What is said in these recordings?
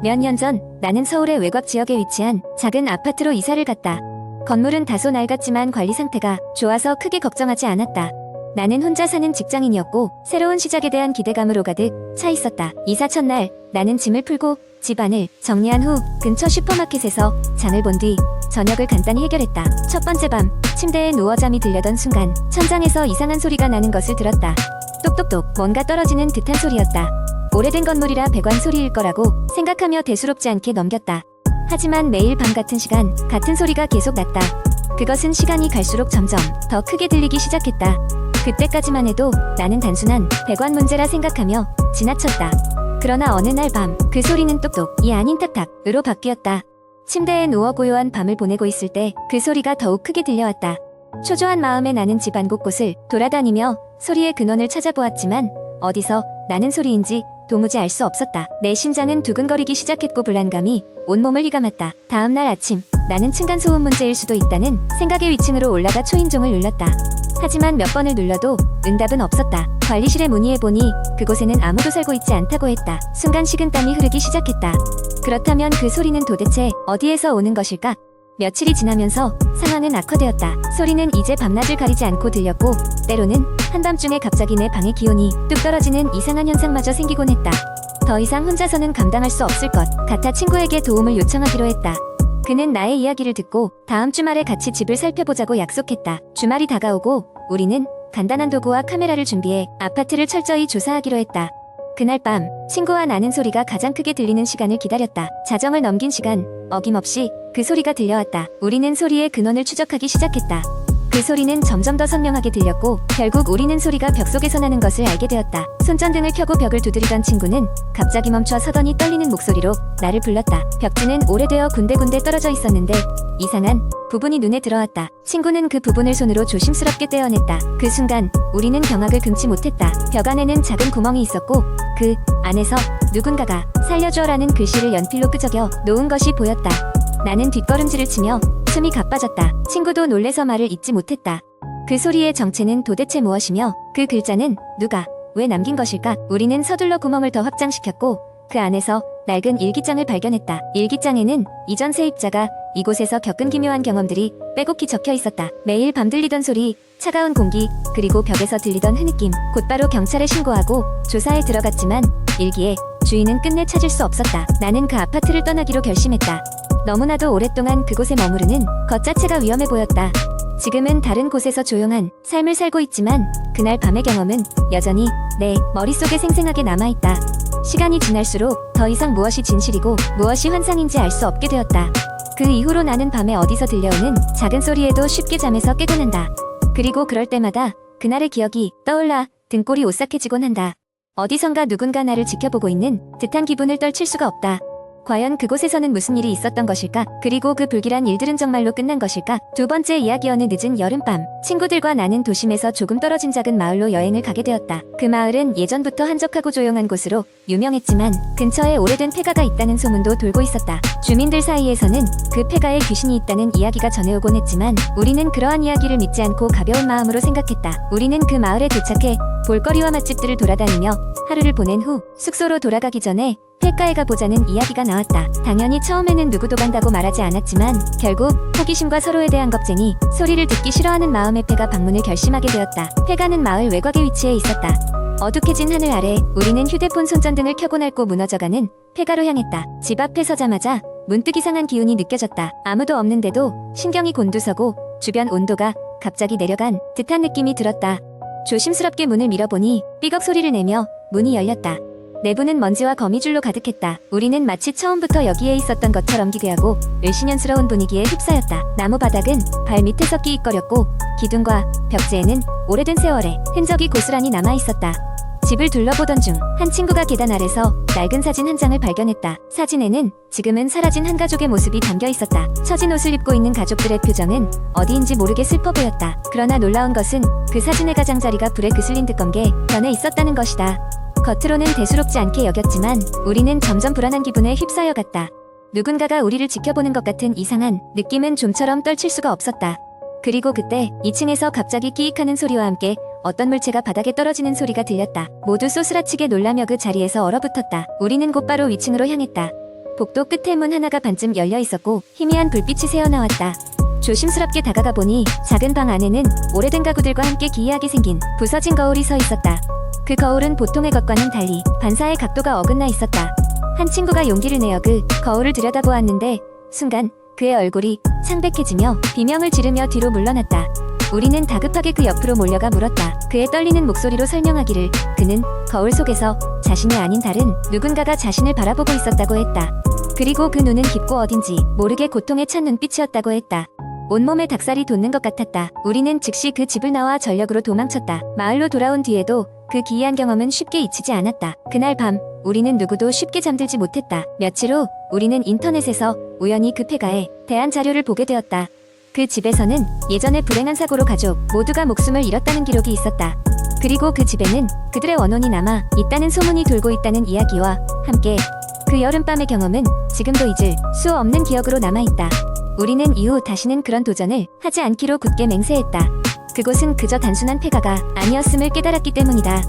몇 년 전 나는 서울의 외곽 지역에 위치한 작은 아파트로 이사를 갔다. 건물은 다소 낡았지만 관리 상태가 좋아서 크게 걱정하지 않았다. 나는 혼자 사는 직장인이었고 새로운 시작에 대한 기대감으로 가득 차 있었다. 이사 첫날 나는 짐을 풀고 집안을 정리한 후 근처 슈퍼마켓에서 장을 본 뒤 저녁을 간단히 해결했다. 첫 번째 밤 침대에 누워 잠이 들려던 순간 천장에서 이상한 소리가 나는 것을 들었다. 똑똑똑 뭔가 떨어지는 듯한 소리였다. 오래된 건물이라 배관 소리일 거라고 생각하며 대수롭지 않게 넘겼다. 하지만 매일 밤 같은 시간 같은 소리가 계속 났다. 그것은 시간이 갈수록 점점 더 크게 들리기 시작했다. 그때까지만 해도 나는 단순한 배관 문제라 생각하며 지나쳤다. 그러나 어느 날 밤 그 소리는 똑똑이 아닌 탁탁으로 바뀌었다. 침대에 누워 고요한 밤을 보내고 있을 때 그 소리가 더욱 크게 들려왔다. 초조한 마음에 나는 집안 곳곳을 돌아다니며 소리의 근원을 찾아보았지만 어디서 나는 소리인지 도무지 알 수 없었다. 내 심장은 두근거리기 시작했고 불안감이 온몸을 휘감았다. 다음날 아침 나는 층간소음 문제일 수도 있다는 생각에 위층으로 올라가 초인종을 눌렀다. 하지만 몇 번을 눌러도 응답은 없었다. 관리실에 문의해보니 그곳에는 아무도 살고 있지 않다고 했다. 순간 식은땀이 흐르기 시작했다. 그렇다면 그 소리는 도대체 어디에서 오는 것일까? 며칠이 지나면서 상황은 악화되었다. 소리는 이제 밤낮을 가리지 않고 들렸고 때로는 한밤중에 갑자기 내 방의 기온이 뚝 떨어지는 이상한 현상마저 생기곤 했다. 더 이상 혼자서는 감당할 수 없을 것 같아 친구에게 도움을 요청하기로 했다. 그는 나의 이야기를 듣고 다음 주말에 같이 집을 살펴보자고 약속했다. 주말이 다가오고 우리는 간단한 도구와 카메라를 준비해 아파트를 철저히 조사하기로 했다. 그날 밤 친구와 나는 소리가 가장 크게 들리는 시간을 기다렸다. 자정을 넘긴 시간 어김없이 그 소리가 들려왔다. 우리는 소리의 근원을 추적하기 시작했다. 그 소리는 점점 더 선명하게 들렸고 결국 우리는 소리가 벽 속에서 나는 것을 알게 되었다. 손전등을 켜고 벽을 두드리던 친구는 갑자기 멈춰 서더니 떨리는 목소리로 나를 불렀다. 벽지는 오래되어 군데군데 떨어져 있었는데 이상한 부분이 눈에 들어왔다. 친구는 그 부분을 손으로 조심스럽게 떼어냈다. 그 순간 우리는 경악을 금치 못했다. 벽 안에는 작은 구멍이 있었고 그 안에서 누군가가 살려줘라는 글씨를 연필로 끄적여 놓은 것이 보였다. 나는 뒷걸음질을 치며 숨이 가빠졌다. 친구도 놀래서 말을 잇지 못했다. 그 소리의 정체는 도대체 무엇이며 그 글자는 누가 왜 남긴 것일까? 우리는 서둘러 구멍을 더 확장시켰고 그 안에서 낡은 일기장을 발견했다. 일기장에는 이전 세입자가 이곳에서 겪은 기묘한 경험들이 빼곡히 적혀 있었다. 매일 밤 들리던 소리, 차가운 공기, 그리고 벽에서 들리던 흐느낌. 곧바로 경찰에 신고하고 조사에 들어갔지만 일기에 주인은 끝내 찾을 수 없었다. 나는 그 아파트를 떠나기로 결심했다. 너무나도 오랫동안 그곳에 머무르는 것 자체가 위험해 보였다. 지금은 다른 곳에서 조용한 삶을 살고 있지만 그날 밤의 경험은 여전히 내 머릿속에 생생하게 남아있다. 시간이 지날수록 더 이상 무엇이 진실이고 무엇이 환상인지 알 수 없게 되었다. 그 이후로 나는 밤에 어디서 들려오는 작은 소리에도 쉽게 잠에서 깨곤 한다. 그리고 그럴 때마다 그날의 기억이 떠올라 등골이 오싹해지곤 한다. 어디선가 누군가 나를 지켜보고 있는 듯한 기분을 떨칠 수가 없다. 과연 그곳에서는 무슨 일이 있었던 것일까? 그리고 그 불길한 일들은 정말로 끝난 것일까? 두 번째 이야기. 어느 늦은 여름밤 친구들과 나는 도심에서 조금 떨어진 작은 마을로 여행을 가게 되었다. 그 마을은 예전부터 한적하고 조용한 곳으로 유명했지만 근처에 오래된 폐가가 있다는 소문도 돌고 있었다. 주민들 사이에서는 그 폐가에 귀신이 있다는 이야기가 전해오곤 했지만 우리는 그러한 이야기를 믿지 않고 가벼운 마음으로 생각했다. 우리는 그 마을에 도착해 볼거리와 맛집들을 돌아다니며 하루를 보낸 후 숙소로 돌아가기 전에 폐가에 가보자는 이야기가 나왔다. 당연히 처음에는 누구도 간다고 말하지 않았지만 결국 호기심과 서로에 대한 겁쟁이 소리를 듣기 싫어하는 마음에 폐가 방문을 결심하게 되었다. 폐가는 마을 외곽에 위치해 있었다. 어둑해진 하늘 아래 우리는 휴대폰 손전등을 켜고 낡고 무너져가는 폐가로 향했다. 집 앞에 서자마자 문득 이상한 기운이 느껴졌다. 아무도 없는데도 신경이 곤두서고 주변 온도가 갑자기 내려간 듯한 느낌이 들었다. 조심스럽게 문을 밀어보니 삐걱 소리를 내며 문이 열렸다. 내부는 먼지와 거미줄로 가득했다. 우리는 마치 처음부터 여기에 있었던 것처럼 기괴하고 을씨년스러운 분위기에 휩싸였다. 나무 바닥은 발 밑에서 끼익거렸고 기둥과 벽지에는 오래된 세월의 흔적이 고스란히 남아있었다. 집을 둘러보던 중 한 친구가 계단 아래서 낡은 사진 한 장을 발견했다. 사진에는 지금은 사라진 한 가족의 모습이 담겨있었다. 처진 옷을 입고 있는 가족들의 표정은 어디인지 모르게 슬퍼 보였다. 그러나 놀라운 것은 그 사진의 가장자리가 불에 그슬린 듯 검게 변해 있었다는 것이다. 겉으로는 대수롭지 않게 여겼지만 우리는 점점 불안한 기분에 휩싸여 갔다. 누군가가 우리를 지켜보는 것 같은 이상한 느낌은 좀처럼 떨칠 수가 없었다. 그리고 그때 2층에서 갑자기 끼익하는 소리와 함께 어떤 물체가 바닥에 떨어지는 소리가 들렸다. 모두 쏘스라치게 놀라며 그 자리에서 얼어붙었다. 우리는 곧바로 위층으로 향했다. 복도 끝에 문 하나가 반쯤 열려 있었고 희미한 불빛이 새어나왔다. 조심스럽게 다가가 보니 작은 방 안에는 오래된 가구들과 함께 기이하게 생긴 부서진 거울이 서 있었다. 그 거울은 보통의 것과는 달리 반사의 각도가 어긋나 있었다. 한 친구가 용기를 내어 그 거울을 들여다보았는데 순간 그의 얼굴이 창백해지며 비명을 지르며 뒤로 물러났다. 우리는 다급하게 그 옆으로 몰려가 물었다. 그의 떨리는 목소리로 설명하기를 그는 거울 속에서 자신이 아닌 다른 누군가가 자신을 바라보고 있었다고 했다. 그리고 그 눈은 깊고 어딘지 모르게 고통에 찬 눈빛이었다고 했다. 온몸에 닭살이 돋는 것 같았다. 우리는 즉시 그 집을 나와 전력으로 도망쳤다. 마을로 돌아온 뒤에도 그 기이한 경험은 쉽게 잊히지 않았다. 그날 밤 우리는 누구도 쉽게 잠들지 못했다. 며칠 후 우리는 인터넷에서 우연히 그 폐가에 대한 자료를 보게 되었다. 그 집에서는 예전에 불행한 사고로 가족 모두가 목숨을 잃었다는 기록이 있었다. 그리고 그 집에는 그들의 원혼이 남아 있다는 소문이 돌고 있다는 이야기와 함께 그 여름밤의 경험은 지금도 잊을 수 없는 기억으로 남아있다. 우리는 이후 다시는 그런 도전을 하지 않기로 굳게 맹세했다. 그곳은 그저 단순한 폐가가 아니었음을 깨달았기 때문이다.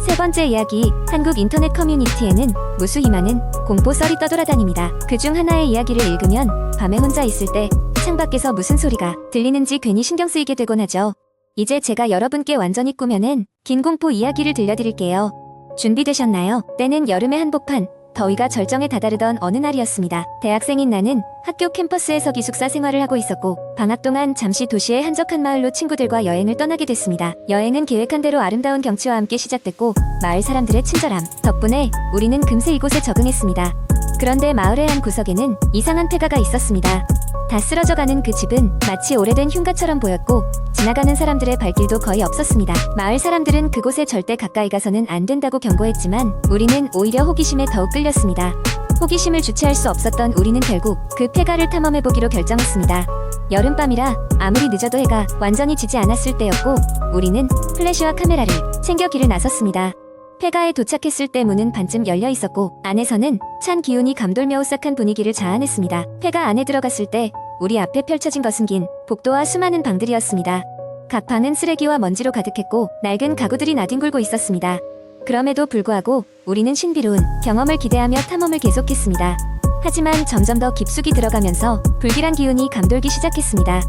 세 번째 이야기, 한국 인터넷 커뮤니티에는 무수히 많은 공포 썰이 떠돌아다닙니다. 그중 하나의 이야기를 읽으면 밤에 혼자 있을 때 창밖에서 무슨 소리가 들리는지 괜히 신경 쓰이게 되곤 하죠. 이제 제가 여러분께 완전히 꾸며낸 긴 공포 이야기를 들려드릴게요. 준비되셨나요? 때는 여름의 한복판, 더위가 절정에 다다르던 어느 날이었습니다. 대학생인 나는 학교 캠퍼스에서 기숙사 생활을 하고 있었고 방학 동안 잠시 도시의 한적한 마을로 친구들과 여행을 떠나게 됐습니다. 여행은 계획한 대로 아름다운 경치와 함께 시작됐고 마을 사람들의 친절함 덕분에 우리는 금세 이곳에 적응했습니다. 그런데 마을의 한 구석에는 이상한 폐가가 있었습니다. 다 쓰러져가는 그 집은 마치 오래된 흉가처럼 보였고 지나가는 사람들의 발길도 거의 없었습니다. 마을 사람들은 그곳에 절대 가까이 가서는 안 된다고 경고했지만 우리는 오히려 호기심에 더욱 끌렸습니다. 호기심을 주체할 수 없었던 우리는 결국 그 폐가를 탐험해보기로 결정했습니다. 여름밤이라 아무리 늦어도 해가 완전히 지지 않았을 때였고 우리는 플래시와 카메라를 챙겨 길을 나섰습니다. 폐가에 도착했을 때 문은 반쯤 열려 있었고 안에서는 찬 기운이 감돌며 오싹한 분위기를 자아냈습니다. 폐가 안에 들어갔을 때 우리 앞에 펼쳐진 것은 긴 복도와 수많은 방들이었습니다. 각 방은 쓰레기와 먼지로 가득했고 낡은 가구들이 나뒹굴고 있었습니다. 그럼에도 불구하고 우리는 신비로운 경험을 기대하며 탐험을 계속했습니다. 하지만 점점 더 깊숙이 들어가면서 불길한 기운이 감돌기 시작했습니다.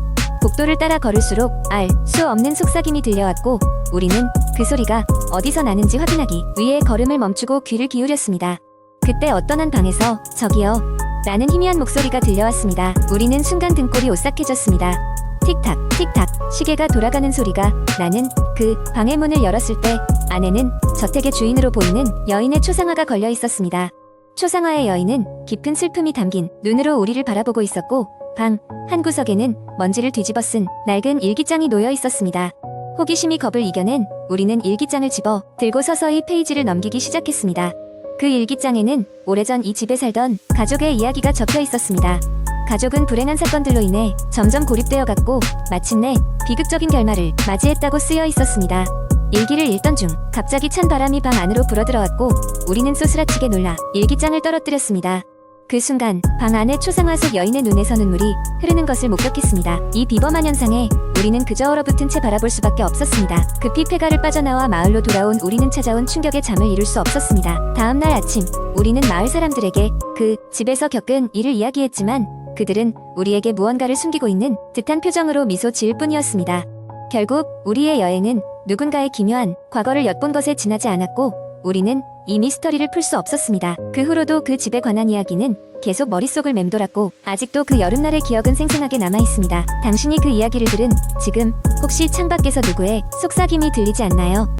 복도를 따라 걸을수록 알 수 없는 속삭임이 들려왔고 우리는 그 소리가 어디서 나는지 확인하기 위해 걸음을 멈추고 귀를 기울였습니다. 그때 어떤 한 방에서 저기요 라는 희미한 목소리가 들려왔습니다. 우리는 순간 등골이 오싹해졌습니다. 틱탁 틱탁 시계가 돌아가는 소리가 나는 그 방의 문을 열었을 때 안에는 저택의 주인으로 보이는 여인의 초상화가 걸려 있었습니다. 초상화의 여인은 깊은 슬픔이 담긴 눈으로 우리를 바라보고 있었고 방 한구석에는 먼지를 뒤집어 쓴 낡은 일기장이 놓여 있었습니다. 호기심이 겁을 이겨낸 우리는 일기장을 집어 들고 서서히 페이지를 넘기기 시작했습니다. 그 일기장에는 오래전 이 집에 살던 가족의 이야기가 적혀 있었습니다. 가족은 불행한 사건들로 인해 점점 고립되어 갔고 마침내 비극적인 결말을 맞이했다고 쓰여 있었습니다. 일기를 읽던 중 갑자기 찬 바람이 방 안으로 불어들어왔고 우리는 쏘스라치게 놀라 일기장을 떨어뜨렸습니다. 그 순간 방 안의 초상화 속 여인의 눈에서 눈물이 흐르는 것을 목격했습니다. 이 비범한 현상에 우리는 그저 얼어붙은 채 바라볼 수밖에 없었습니다. 급히 폐가를 빠져나와 마을로 돌아온 우리는 찾아온 충격에 잠을 이룰 수 없었습니다. 다음날 아침 우리는 마을 사람들에게 그 집에서 겪은 일을 이야기했지만 그들은 우리에게 무언가를 숨기고 있는 듯한 표정으로 미소 지을 뿐이었습니다. 결국 우리의 여행은 누군가의 기묘한 과거를 엿본 것에 지나지 않았고 우리는 이 미스터리를 풀 수 없었습니다. 그 후로도 그 집에 관한 이야기는 계속 머릿속을 맴돌았고 아직도 그 여름날의 기억은 생생하게 남아있습니다. 당신이 그 이야기를 들은 지금 혹시 창밖에서 누구의 속삭임이 들리지 않나요?